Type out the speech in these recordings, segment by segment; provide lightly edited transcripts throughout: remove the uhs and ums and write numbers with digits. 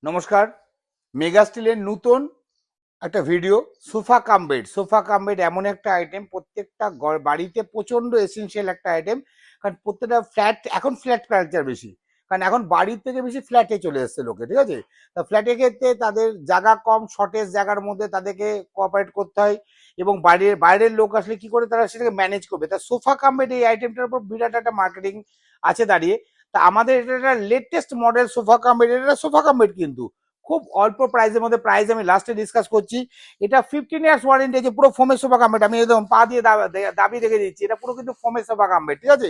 নমস্কার। মেগা স্টিলের নতুন একটা ভিডিও। সোফা কাম বেড এমন একটা আইটেম, প্রত্যেকটা বাড়িতে প্রচন্ড এসেনশিয়াল একটা আইটেম। কারণ প্রত্যেকটা ফ্ল্যাট এখন ফ্ল্যাট কালচার বেশি, কারণ এখন বাড়ির থেকে বেশি ফ্ল্যাটে চলে এসছে লোকে, ঠিক আছে? তা ফ্ল্যাটের ক্ষেত্রে তাদের জায়গা কম, শর্টেজ জায়গার মধ্যে তাদেরকে কোঅপারেট করতে হয়, এবং বাইরের লোক আসলে কি করে তারা সেটাকে ম্যানেজ করবে। তা সোফা কাম বেড এই আইটেমটার উপর বিরাট একটা মার্কেটিং আছে দাঁড়িয়ে। তা আমাদের এটা একটা latest model sofa cum bed. এটা সোফা কাম বেড কিন্তু খুব অল্প প্রাইসের মধ্যে। প্রাইস আমি লাস্টে ডিসকাস করছি। এটা 15 ইয়ার্স ওয়ারেন্টি আছে, পুরো ফোমের সোফা কাম বেড। আমি একদম পা দিয়ে দাবি রেখে দিচ্ছি, এটা পুরো কিন্তু ফোমের সোফা কাম বেড, ঠিক আছে?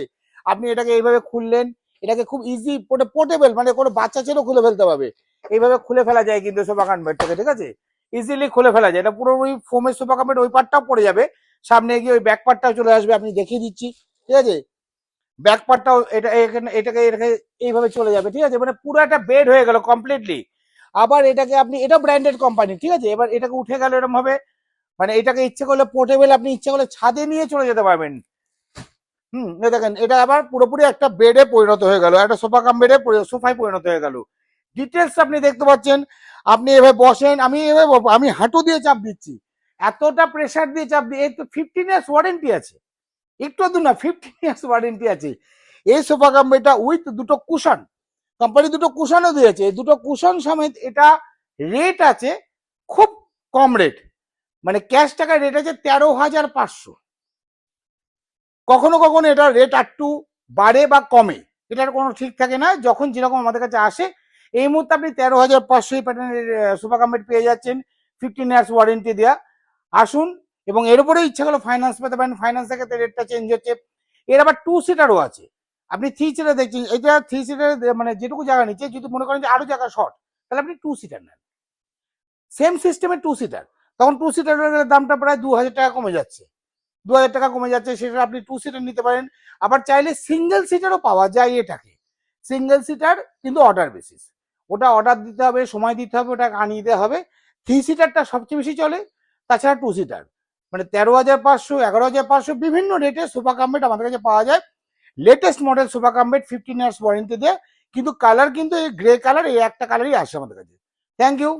আপনি এটাকে এইভাবে খুললেন, এটাকে খুব ইজি, পোর্টেবল, মানে কোনো বাচ্চা ছেলেও খুলে ফেলতে পারবে। এইভাবে খুলে ফেলা যায় কিন্তু সোফা কাম বেডটাকে, ঠিক আছে? ইজিলি খুলে ফেলা যায়। এটা পুরো ওই ফোমের সোফা কাম বেড। ওই পার্টটাও পড়ে যাবে, সামনে গিয়ে ওই ব্যাক পার্টটাও চলে আসবে। আমি দেখিয়ে দিচ্ছি, ঠিক আছে? ব্যাক পার্টটাও এটা এখানে এটাকে এটাকে এইভাবে চলে যাবে, ঠিক আছে? মানে পুরো একটা বেড হয়ে গেল কমপ্লিটলি। আবার এটাকে আপনি, এটা ব্র্যান্ডেড কোম্পানি, ঠিক আছে? এবার এটাকে উঠে গেল এরকম ভাবে, মানে এটাকে ইচ্ছে করলে পোর্টেবল, আপনি ইচ্ছে করলে ছাদে নিয়ে চলে যেতে পারবেন। দেখেন, এটা আবার পুরোপুরি একটা বেডে পরিণত হয়ে গেল, একটা সোফা কাম বেডে, সোফায় পরিণত হয়ে গেল। ডিটেলস আপনি দেখতে পাচ্ছেন। আপনি এভাবে বসেন, আমি এভাবে আমি হাঁটু দিয়ে চাপ দিচ্ছি, এতটা প্রেসার দিয়ে চাপ দিয়ে। এই তো 15 ইয়ার্স ওয়ারেন্টি আছে, একটু দূর না, 15 ইয়ার্স ওয়ারেন্টি আছে। এই সোফা কাম বেডটা উইথ দুটো কুশন, কোম্পানি দুটো কুশনও দিয়েছে। এই দুটো কুশন সমেত এটা রেট আছে খুব কম রেট, মানে ক্যাশ টাকার রেট আছে 13,500। কখনো কখনো এটা রেট একটু বাড়ে বা কমে, এটার কোনো ঠিক থাকে না, যখন যেরকম আমাদের কাছে আসে। এই মুহূর্তে আপনি 13,500 এই প্যাটার্নের সোফা কাম বেড পেয়ে যাচ্ছেন, 15 ইয়ার্স ওয়ারেন্টি দেওয়া। আসুন, এবং এর উপরে ইচ্ছা করলে ফাইন্যান্স পেতে পারেন, ফাইন্যান্সের ক্ষেত্রে রেটটা চেঞ্জ হচ্ছে। এর আবার 2 সিটারও আছে। আপনি 3 সিটার দেখছেন, এটা 3 সিটারের মানে যেটুকু জায়গা নিচ্ছে, যদি মনে করেন যে আরো জায়গা শর্ট, তাহলে আপনি 2 সিটার নেন। সেম সিস্টেমে 2 সিটার, তখন 2 সিটারের দামটা প্রায় 2,000 টাকা কমে যাচ্ছে। 2,000 টাকা কমে যাচ্ছে, সেটা আপনি 2 সিটার নিতে পারেন। আবার চাইলে সিঙ্গেল সিটারও পাওয়া যায় এটাকে। সিঙ্গেল সিটার কিন্তু অর্ডার বেসিস, ওটা অর্ডার দিতে হবে, সময় দিতে হবে, ওটা আনিয়ে দিতে হবে। 3 সিটারটা সবচেয়ে বেশি চলে। তাছাড়া 2 সিটার মানে 13,500, 11,500 বিভিন্ন রেটে সোফা কাম বেড আমাদের কাছে পাওয়া যায়। Latest model sofa cum bed, 15 years warranty দিয়ে। কিন্তু কালার কিন্তু এই গ্রে কালার, এই একটা কালারই আসে আমাদের কাছে। Thank you.